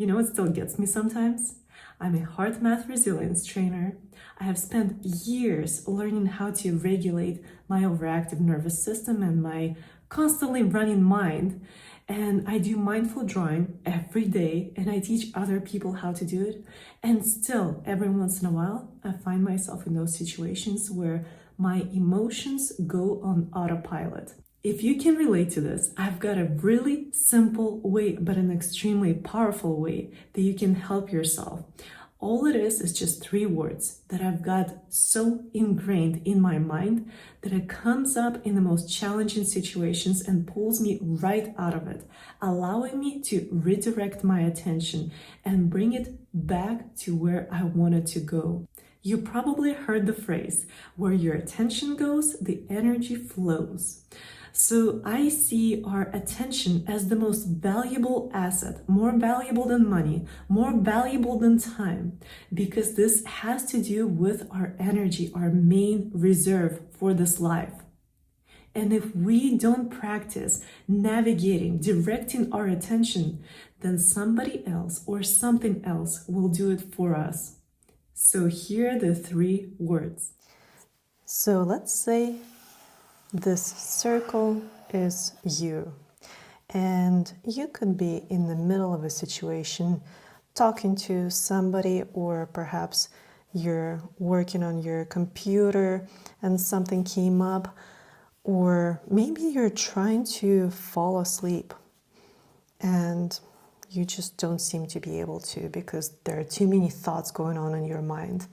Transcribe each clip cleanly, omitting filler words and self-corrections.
You know what still gets me sometimes? I'm a heart math resilience trainer. I have spent years learning how to regulate my overactive nervous system and my constantly running mind. And I do mindful drawing every day and I teach other people how to do it. And still, every once in a while, I find myself in those situations where my emotions go on autopilot. If you can relate to this, I've got a really simple way, but an extremely powerful way that you can help yourself. All it is just 3 words that I've got so ingrained in my mind that it comes up in the most challenging situations and pulls me right out of it, allowing me to redirect my attention and bring it back to where I wanted to go. You probably heard the phrase, where your attention goes, the energy flows. So I see our attention as the most valuable asset, more valuable than money, more valuable than time, because this has to do with our energy, our main reserve for this life. And if we don't practice navigating, directing our attention, then somebody else or something else will do it for us. So here are the 3 words. So let's say this circle is you, and you could be in the middle of a situation talking to somebody, or perhaps you're working on your computer and something came up, or maybe you're trying to fall asleep and you just don't seem to be able to because there are too many thoughts going on in your mind.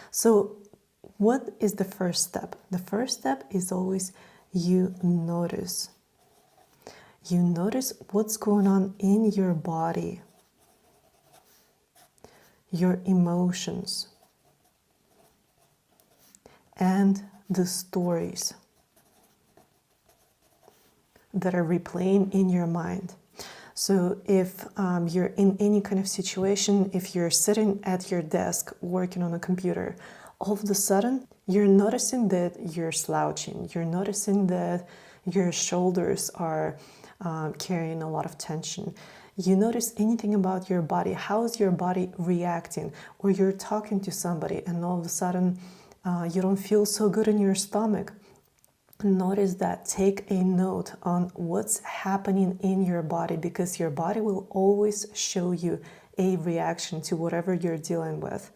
So what is the first step? The first step is always you notice. You notice what's going on in your body, your emotions, and the stories that are replaying in your mind. So if you're in any kind of situation, if you're sitting at your desk working on a computer, all of a sudden you're noticing that you're slouching, you're noticing that your shoulders are carrying a lot of tension. You notice anything about your body, how is your body reacting? Or you're talking to somebody and all of a sudden you don't feel so good in your stomach. Notice that. Take a note on what's happening in your body, because your body will always show you a reaction to whatever you're dealing with.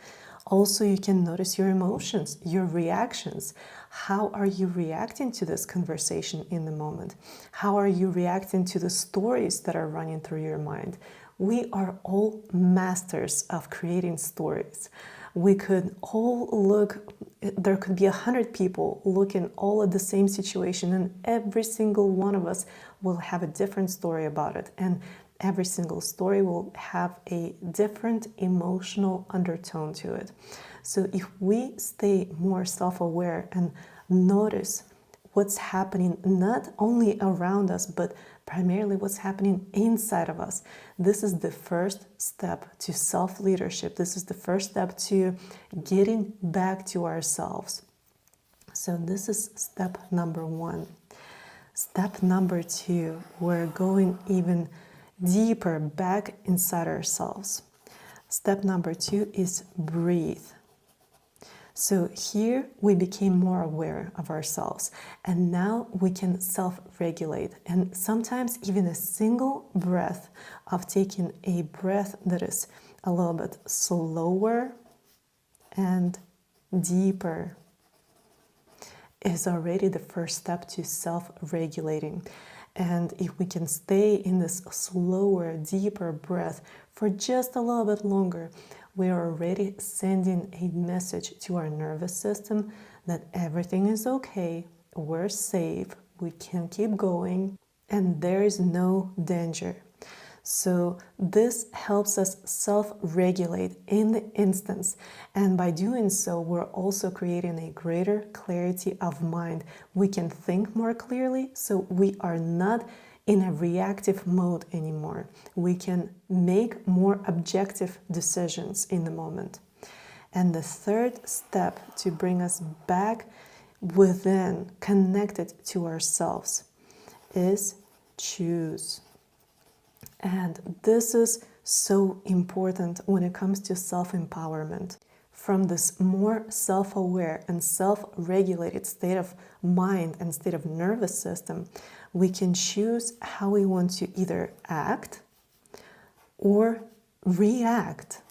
Also, you can notice your emotions, your reactions. How are you reacting to this conversation in the moment? How are you reacting to the stories that are running through your mind? We are all masters of creating stories. We could all look, there could be 100 people looking all at the same situation, and every single one of us will have a different story about it. And every single story will have a different emotional undertone to it. So if we stay more self-aware and notice what's happening not only around us, but primarily what's happening inside of us, this is the first step to self-leadership. This is the first step to getting back to ourselves. So this is step number 1. Step number 2, we're going even deeper back inside ourselves. Step number 2 is breathe. So here we became more aware of ourselves, and now we can self-regulate. And sometimes even a single breath of taking a breath that is a little bit slower and deeper is already the first step to self-regulating. And if we can stay in this slower, deeper breath for just a little bit longer, we are already sending a message to our nervous system that everything is okay, we're safe, we can keep going, and there is no danger. So this helps us self-regulate in the instance, and by doing so, we're also creating a greater clarity of mind. We can think more clearly, so we are not in a reactive mode anymore. We can make more objective decisions in the moment. And the third step to bring us back within, connected to ourselves, is choose. And this is so important when it comes to self-empowerment. From this more self-aware and self-regulated state of mind and state of nervous system, we can choose how we want to either act or react.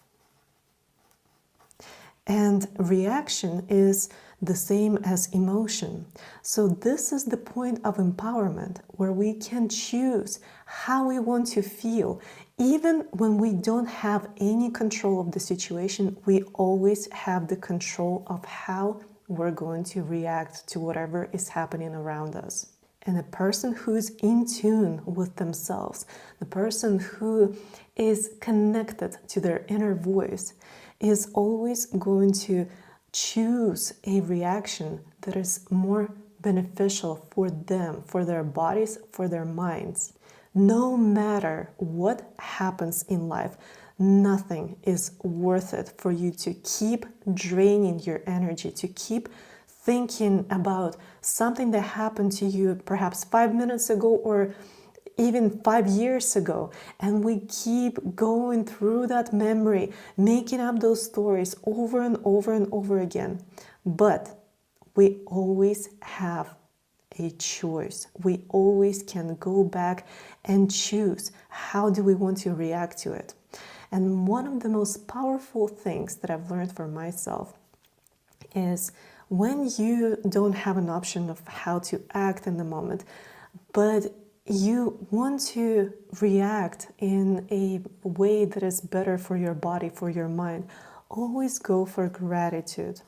And reaction is the same as emotion. So this is the point of empowerment, where we can choose how we want to feel. Even when we don't have any control of the situation, we always have the control of how we're going to react to whatever is happening around us. And the person who's in tune with themselves, the person who is connected to their inner voice, is always going to choose a reaction that is more beneficial for them, for their bodies, for their minds. No matter what happens in life, nothing is worth it for you to keep draining your energy, to keep thinking about something that happened to you perhaps 5 minutes ago or even 5 years ago, and we keep going through that memory, making up those stories over and over and over again. But we always have a choice. We always can go back and choose how do we want to react to it. And one of the most powerful things that I've learned for myself is when you don't have an option of how to act in the moment, but you want to react in a way that is better for your body, for your mind, always go for gratitude.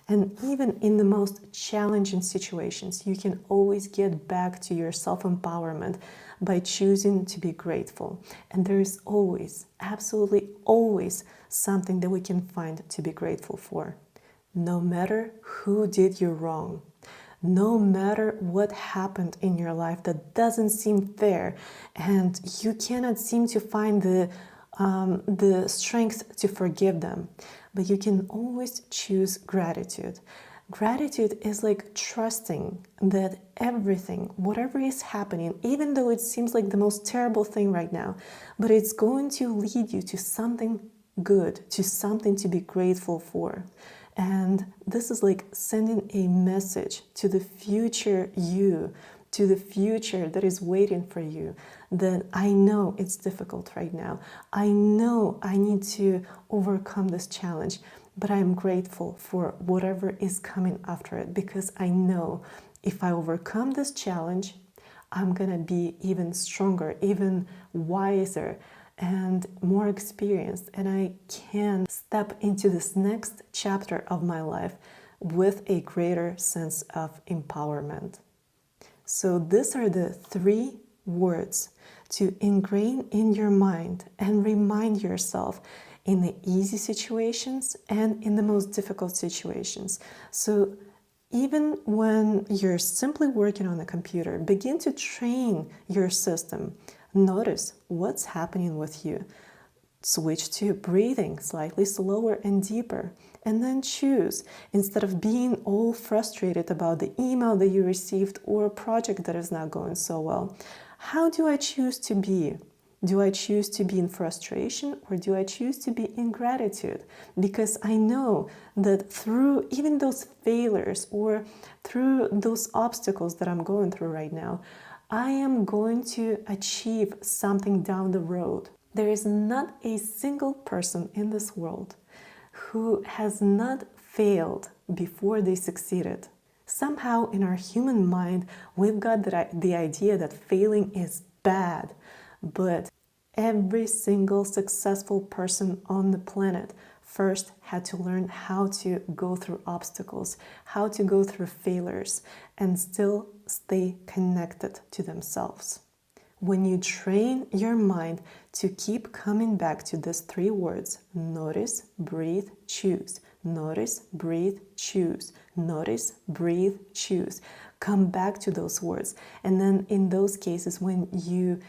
And even in the most challenging situations, you can always get back to your self-empowerment by choosing to be grateful. And there is always, absolutely always, something that we can find to be grateful for. No matter who did you wrong, no matter what happened in your life that doesn't seem fair, and you cannot seem to find the strength to forgive them, but you can always choose gratitude. Gratitude is like trusting that everything, whatever is happening, even though it seems like the most terrible thing right now, but it's going to lead you to something good, to something to be grateful for. And this is like sending a message to the future you, to the future that is waiting for you, that I know it's difficult right now. I know I need to overcome this challenge, but I am grateful for whatever is coming after it, because I know if I overcome this challenge, I'm gonna be even stronger, even wiser, and more experienced, and I can step into this next chapter of my life with a greater sense of empowerment. So these are the 3 words to ingrain in your mind and remind yourself in the easy situations and in the most difficult situations. So even when you're simply working on a computer, begin to train your system. Notice what's happening with you. Switch to breathing slightly slower and deeper, and then choose, instead of being all frustrated about the email that you received or a project that is not going so well, how do I choose to be? Do I choose to be in frustration, or do I choose to be in gratitude? Because I know that through even those failures or through those obstacles that I'm going through right now, I am going to achieve something down the road. There is not a single person in this world who has not failed before they succeeded. Somehow in our human mind, we've got the idea that failing is bad, but every single successful person on the planet first had to learn how to go through obstacles, how to go through failures, and still stay connected to themselves. When you train your mind to keep coming back to these 3 words, notice, breathe, choose. Notice, breathe, choose. Notice, breathe, choose. Come back to those words. And then in those cases, when you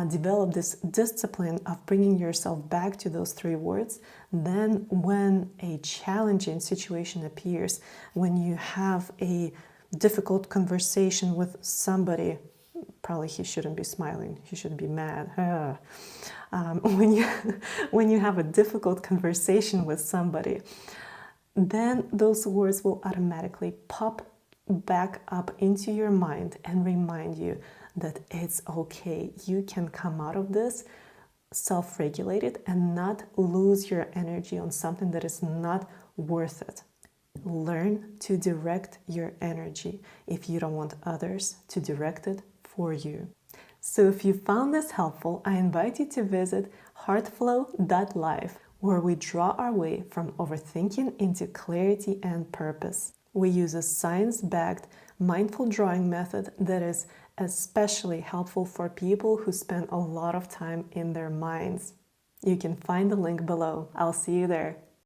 develop this discipline of bringing yourself back to those 3 words, then when a challenging situation appears, when you have a difficult conversation with somebody, probably he shouldn't be smiling, he should be mad. When you when you have a difficult conversation with somebody, then those words will automatically pop back up into your mind and remind you that it's okay. You can come out of this self-regulated and not lose your energy on something that is not worth it. Learn to direct your energy if you don't want others to direct it for you. So if you found this helpful, I invite you to visit heartflow.life, where we draw our way from overthinking into clarity and purpose. We use a science-backed mindful drawing method that is especially helpful for people who spend a lot of time in their minds. You can find the link below. I'll see you there.